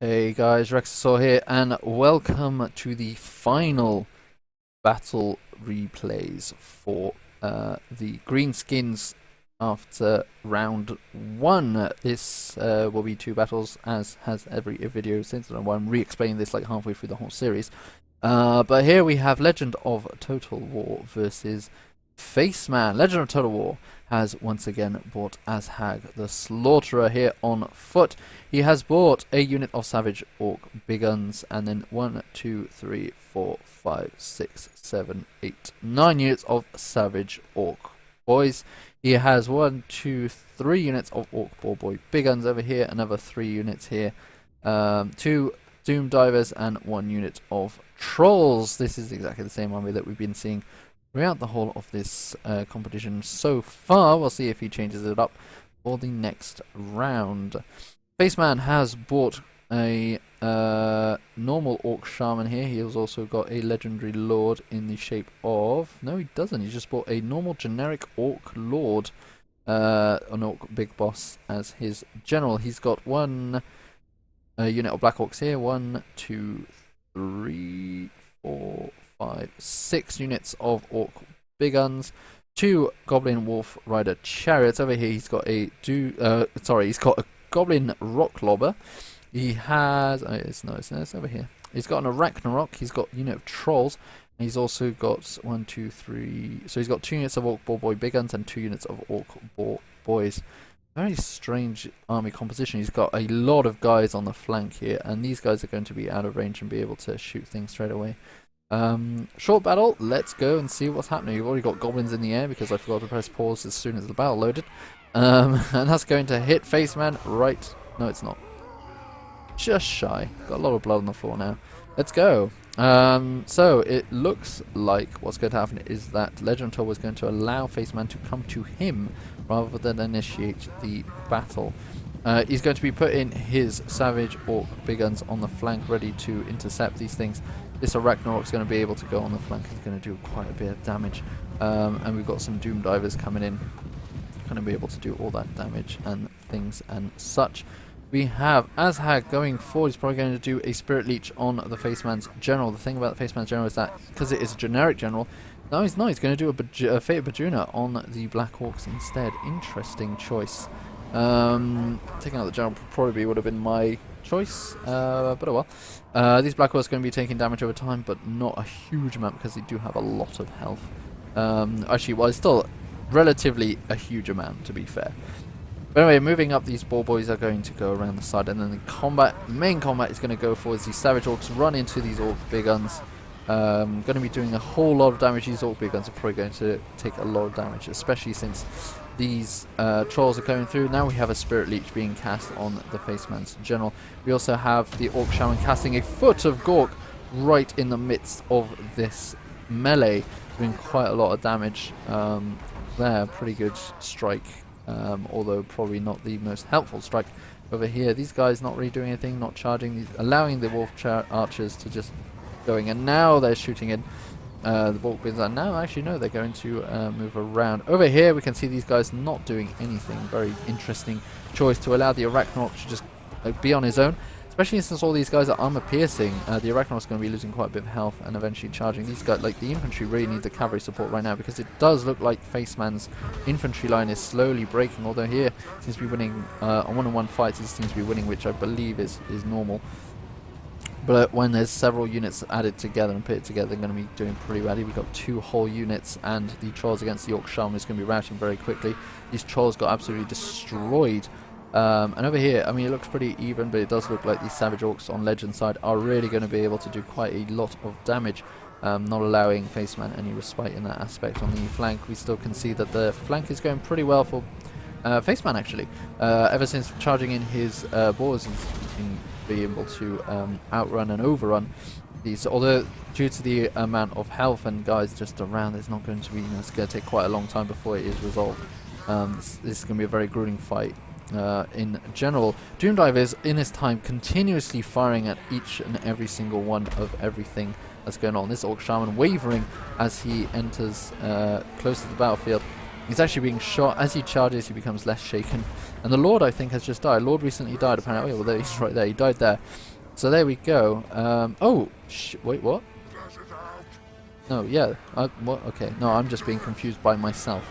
Hey guys, Rexasaur here, and welcome to the final battle replays for the Greenskins after round 1. This will be 2 battles, as has every video since. I I'm re-explaining this like halfway through the whole series. But here we have Legend of Total War versus Faceman. Legend of Total War has once again bought Azhag the Slaughterer here on foot. He has bought a unit of Savage Orc Big Guns, and then 1, 2, 3, 4, 5, 6, 7, 8, 9 units of Savage Orc Boys. He has 1, 2, 3 units of Orc Ball Boy Big Guns over here, another 3 units here, 2 Doom Divers, and 1 unit of Trolls. This is exactly the same army that we've been seeing throughout the whole of this competition so far. We'll see if he changes it up for the next round. Faceman has bought a normal Orc Shaman here. He has also got a Legendary Lord in the shape of... No, he doesn't. He's just bought a normal generic Orc Lord, an Orc Big Boss as his general. He's got 1 unit of Black Orcs here. 1, 2, 3, 4, 5, 6 units of Orc Big Guns, 2 Goblin Wolf Rider Chariots. Over here he's got a he's got a Goblin Rock Lobber. He has it's over here. He's got an Arachnarok. He's got a unit of Trolls, and he's also got 1, 2, 3. So he's got 2 units of Orc Ball Boy Big Guns and 2 units of Orc Ball Boys. Very strange army composition. He's got a lot of guys on the flank here, and these guys are going to be out of range and be able to shoot things straight away. Short battle, let's go and see what's happening. We've already got goblins in the air because I forgot to press pause as soon as the battle loaded. And that's going to hit Faceman right... No, it's not. Just shy. Got a lot of blood on the floor now. Let's go. So, it looks like what's going to happen is that Legend of Total was going to allow Faceman to come to him rather than initiate the battle. He's going to be putting his Savage Orc Big Guns on the flank ready to intercept these things. This Arachnarok's going to be able to go on the flank. He's going to do quite a bit of damage. And we've got some Doom Divers coming in. Going to be able to do all that damage and things and such. We have Azhag going forward. He's probably going to do a Spirit Leech on the Faceman's General. The thing about the Faceman's General is that because it is a generic General, no, he's not. He's going to do a Fate Bajuna on the Black Orcs instead. Interesting choice. Taking out the General probably would have been my choice, but oh well. These Black Orcs are going to be taking damage over time, but not a huge amount because they do have a lot of health. Actually, well, it's still relatively a huge amount, to be fair. But anyway, moving up, these ball boys are going to go around the side, and then the main combat is going to go for these Savage Orcs run into these Orc Big Guns. Going to be doing a whole lot of damage. These Orc Big Guns are probably going to take a lot of damage, especially since these Trolls are going through. Now we have a Spirit Leech being cast on the Faceman's General. We also have the Orc Shaman casting a Foot of Gork right in the midst of this melee, doing quite a lot of damage there. Pretty good strike, although probably not the most helpful strike. Over here, these guys not really doing anything, not charging, allowing the Wolf Archers to just going, and now they're shooting in. The Balkans are now actually no, they're going to move around. Over here we can see these guys not doing anything. Very interesting choice to allow the Arachnarok to just be on his own, especially since all these guys are armor piercing. The Arachnarok's going to be losing quite a bit of health and eventually charging. These guys, like the infantry, really need the cavalry support right now because it does look like Faceman's infantry line is slowly breaking. Although here seems to be winning on one-on-one fights, he seems to be winning, which I believe is normal. But when there's several units added together and pitted together, they're going to be doing pretty badly. We've got 2 whole units, and the Trolls against the Orc Shaman is going to be routing very quickly. These Trolls got absolutely destroyed. And over here, I mean, it looks pretty even, but it does look like these Savage Orcs on Legend side are really going to be able to do quite a lot of damage, not allowing Faceman any respite in that aspect. On the flank, we still can see that the flank is going pretty well for Faceman, actually. Ever since charging in his boars, he's been able to outrun and overrun these. Although due to the amount of health and guys just around, it's not going to be, it's going to take quite a long time before it is resolved. This is going to be a very grueling fight. In general, Doom Divers in his time continuously firing at each and every single one of everything that's going on. This Orc Shaman wavering as he enters close to the battlefield. He's actually being shot. As he charges, he becomes less shaken. And the Lord, I think, has just died. Lord recently died, apparently. Oh, yeah, well, there he's right there. He died there. So there we go. Oh, wait, what? No, yeah. What? Okay. No, I'm just being confused by myself.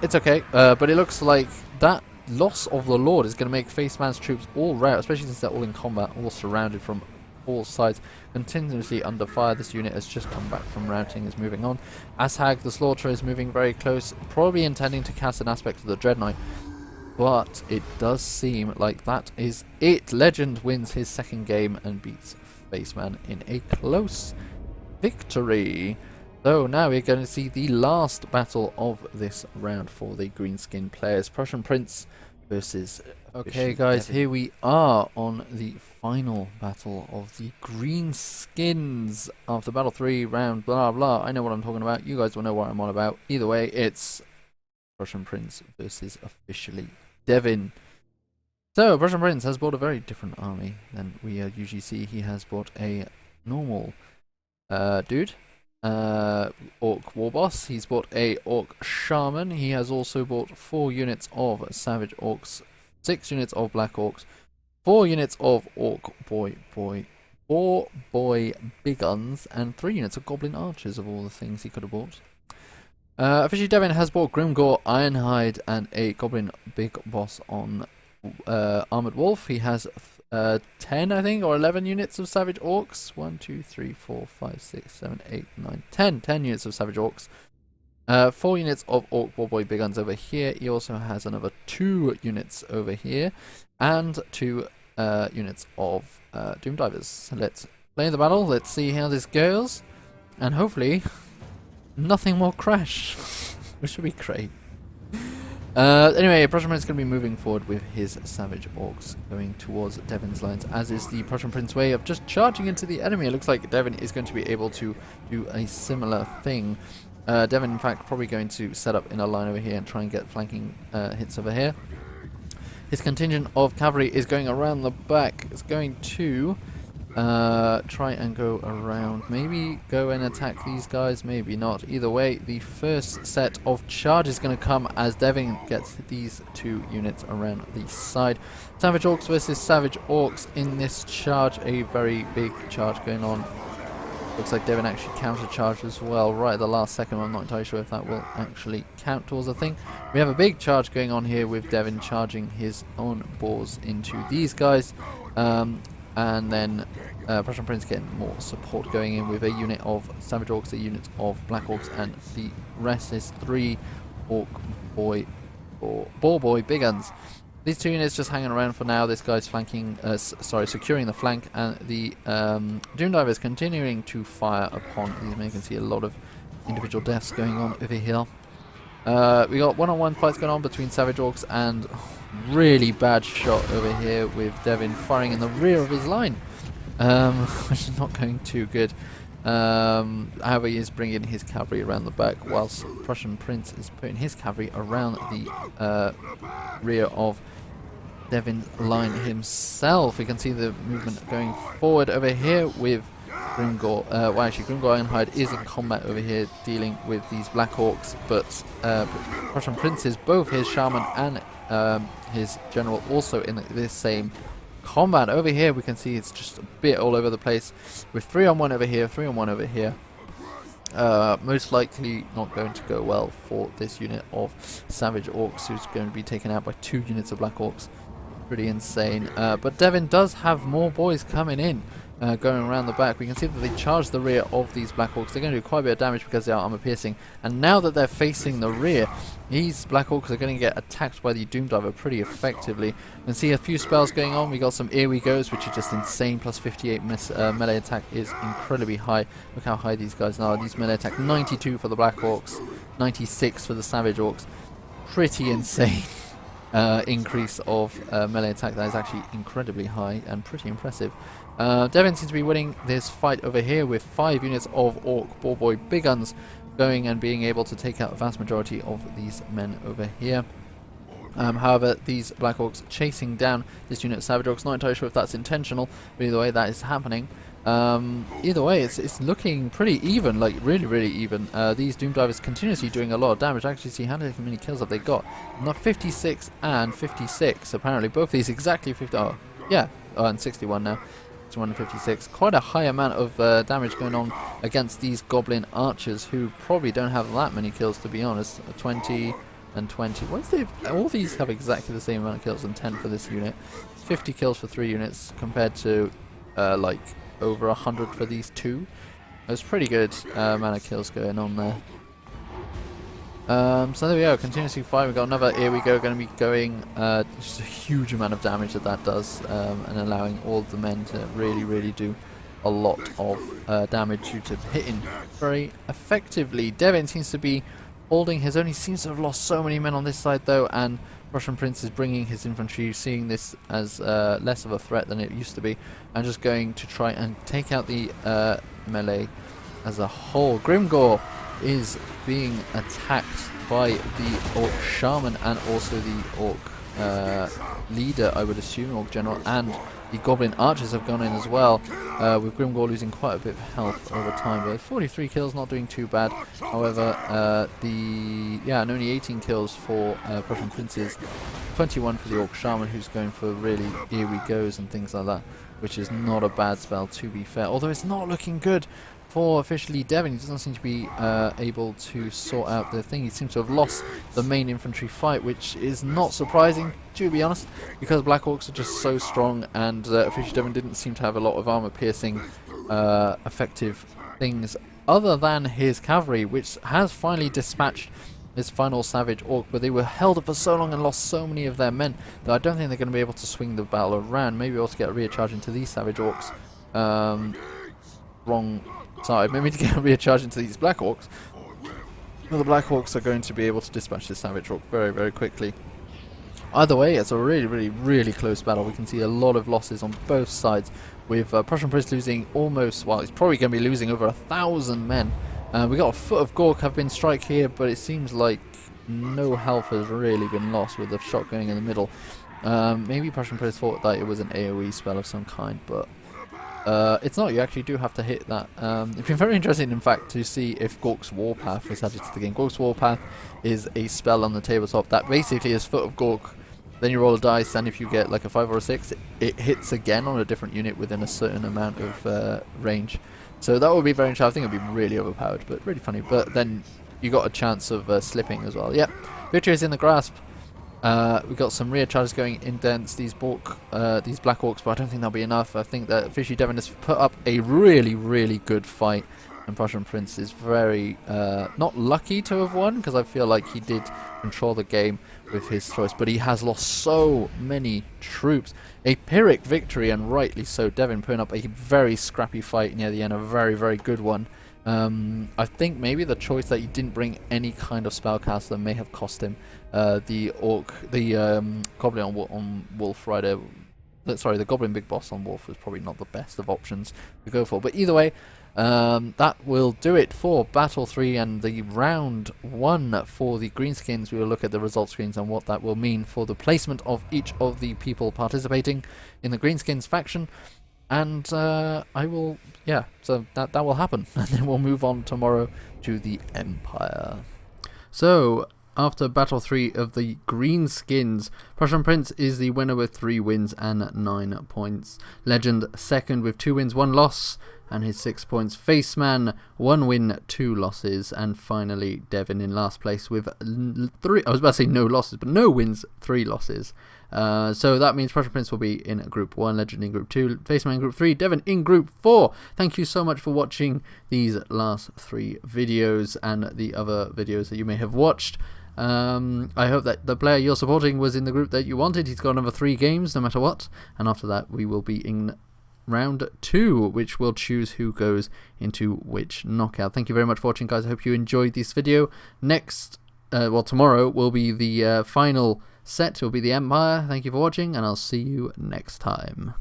It's okay. But it looks like that loss of the Lord is going to make Faceman's troops all rout, especially since they're all in combat, all surrounded from all sides, continuously under fire. This unit has just come back from routing, is moving on. Ashag the Slaughterer is moving very close, probably intending to cast an aspect of the Dread Knight. But it does seem like that is it. Legend wins his second game and beats Faceman in a close victory. So now we're going to see the last battle of this round for the Greenskin players. PrusianPrince versus... Okay guys, here we are on the final battle of the Greenskins after battle 3 round blah blah. I know what I'm talking about. You guys will know what I'm on about. Either way, it's PrusianPrince versus OfficiallyDevin. So PrusianPrince has bought a very different army than we usually see. He has bought a normal dude, Orc War Boss. He's bought a Orc Shaman. He has also bought 4 units of Savage Orcs, 6 units of Black Orcs, 4 units of Orc Boy Big Guns, and 3 units of Goblin Archers of all the things he could have bought. OfficiallyDevin has bought Grimgor, Ironhide, and a Goblin Big Boss on Armored Wolf. He has 10, I think, or 11 units of Savage Orcs. 1, 2, 3, 4, 5, 6, 7, 8, 9, 10. 10 units of Savage Orcs. 4 units of Orc Boy Big Guns over here. He also has another 2 units over here. And 2 units of Doom Divers. So let's play the battle. Let's see how this goes. And hopefully, nothing will crash. Which would be great. Anyway, PrusianPrince is going to be moving forward with his Savage Orcs going towards Devin's lines, as is the PrusianPrince way of just charging into the enemy. It looks like Devin is going to be able to do a similar thing. Devin, in fact, probably going to set up in a line over here and try and get flanking hits over here. His contingent of cavalry is going around the back. It's going to try and go around. Maybe go and attack these guys, maybe not. Either way, the first set of charges is going to come as Devin gets these 2 units around the side. Savage Orcs versus Savage Orcs in this charge. A very big charge going on. Looks like Devin actually counter-charged as well right at the last second. I'm not entirely sure if that will actually count towards the thing. We have a big charge going on here with Devin charging his own boars into these guys. And then PrusianPrince getting more support going in with a unit of Savage Orcs, a unit of Black Orcs, and the rest is 3 Orc Boy Big Guns. These 2 units just hanging around for now. This guy's flanking, securing the flank, and the Doom Diver is continuing to fire upon these men. You can see a lot of individual deaths going on over here. We got one-on-one fights going on between Savage Orcs, and really bad shot over here with Devin firing in the rear of his line, which is not going too good. However, he is bringing his cavalry around the back, whilst PrusianPrince is putting his cavalry around the rear of Devin's line himself. We can see the movement going forward over here with Grimgor. Well, actually, Grimgor Ironhide is in combat over here, dealing with these Black Orcs, but PrusianPrince is both his Shaman and his General also in this same combat. Over here we can see it's just a bit all over the place with 3-on-1 over here, 3-on-1 over here. Most likely not going to go well for this unit of Savage Orcs, who's going to be taken out by 2 units of Black Orcs. Pretty insane. But Devin does have more boys coming in, going around the back. We can see that they charge the rear of these Black Orcs. They're going to do quite a bit of damage because they are armor piercing. And now that they're facing the rear, these Black Orcs are going to get attacked by the Doom Diver pretty effectively. You can see a few spells going on. We got some Here We Goes, which are just insane. Plus 58 melee attack is incredibly high. Look how high these guys are. These melee attack 92 for the Black Orcs, 96 for the Savage Orcs. Pretty insane. Increase of melee attack. That is actually incredibly high and pretty impressive. Devin seems to be winning this fight over here with 5 units of Orc Boy Big Guns going and being able to take out a vast majority of these men over here. However, these Black Orcs chasing down this unit of Savage Orcs. Not entirely sure if that's intentional, but either way that is happening. Either way, it's looking pretty even, like really even. These Doom Divers continuously doing a lot of damage. Actually, see how many kills have they got? Not 56 and 56. Apparently, both these exactly 50. Oh, yeah, and 61 now. 61 and 56. Quite a high amount of damage going on against these goblin archers, who probably don't have that many kills, to be honest. 20 and 20. What is it? All these have exactly the same amount of kills, and 10 for this unit. 50 kills for 3 units compared to like over 100 for these 2. It's pretty good amount of kills going on there. So there we go, continuously fight. We've got another, here we go, going to be going, just a huge amount of damage that does, and allowing all of the men to really do a lot of damage due to hitting very effectively. Devin seems to be holding his own. He seems to have lost so many men on this side though, and PrusianPrince is bringing his infantry, seeing this as less of a threat than it used to be, and just going to try and take out the melee as a whole. Grimgor is being attacked by the Orc Shaman and also the Orc leader, I would assume, Orc General, and the Goblin Archers have gone in as well, with Grimgor losing quite a bit of health over time, but 43 kills, not doing too bad. However, and only 18 kills for PrusianPrince's, 21 for the Orc Shaman, who's going for really here we goes and things like that, which is not a bad spell, to be fair, although it's not looking good for OfficiallyDevin. He doesn't seem to be able to sort out the thing. He seems to have lost the main infantry fight, which is not surprising, to be honest, because Black Orcs are just so strong, and OfficiallyDevin didn't seem to have a lot of armor-piercing effective things other than his cavalry, which has finally dispatched his final Savage Orc, but they were held up for so long and lost so many of their men that I don't think they're going to be able to swing the battle around. Maybe also get a recharge into these Savage Orcs. Wrong side. Maybe to get a recharge into these Black Orcs. Well, the Black Orcs are going to be able to dispatch this Savage Orc very quickly. Either way, it's a really close battle. We can see a lot of losses on both sides, with PrusianPrince losing almost, well, he's probably going to be losing over 1,000 men. We got a Foot of Gork have been strike here, but it seems like no health has really been lost with the shot going in the middle. Maybe PrusianPrince thought that it was an AoE spell of some kind, but it's not. You actually do have to hit that. It's been very interesting, in fact, to see if Gork's Warpath is added to the game. Gork's Warpath is a spell on the tabletop that basically is Foot of Gork. Then you roll a dice, and if you get like a 5 or a 6, it hits again on a different unit within a certain amount of range. So that would be very interesting. I think it would be really overpowered, but really funny. But then you got a chance of slipping as well. Yep, victory is in the grasp. We've got some rear charges going against these Black Orcs, but I don't think that'll be enough. I think that OfficiallyDevin has put up a really good fight, and PrusianPrince is very not lucky to have won, because I feel like he did control the game with his choice, but he has lost so many troops. A Pyrrhic victory, and rightly so. Devin putting up a very scrappy fight near the end, a very good one. I think maybe the choice that he didn't bring any kind of spellcaster may have cost him. The Goblin on Wolf Rider, sorry, the Goblin Big Boss on Wolf was probably not the best of options to go for. But either way, that will do it for Battle 3 and the Round 1 for the Greenskins. We will look at the result screens and what that will mean for the placement of each of the people participating in the Greenskins faction. And I will, yeah, so that will happen. And then we'll move on tomorrow to the Empire. So, after Battle 3 of the Greenskins, PrusianPrince is the winner with 3 wins and 9 points. Legend second with 2 wins, 1 loss, and his 6 points. Faceman, 1 win, 2 losses. And finally, Devin in last place with 3, I was about to say no losses, but no wins, 3 losses. So that means PrusianPrince will be in Group 1, Legend in Group 2, Faceman in Group 3, Devin in Group 4. Thank you so much for watching these last 3 videos and the other videos that you may have watched. I hope that the player you're supporting was in the group that you wanted. He's got another 3 games no matter what, and after that we will be in Round 2, which will choose who goes into which knockout. Thank you very much for watching, guys. I hope you enjoyed this video. Tomorrow will be the final set, will be the Empire. Thank you for watching, and I'll see you next time.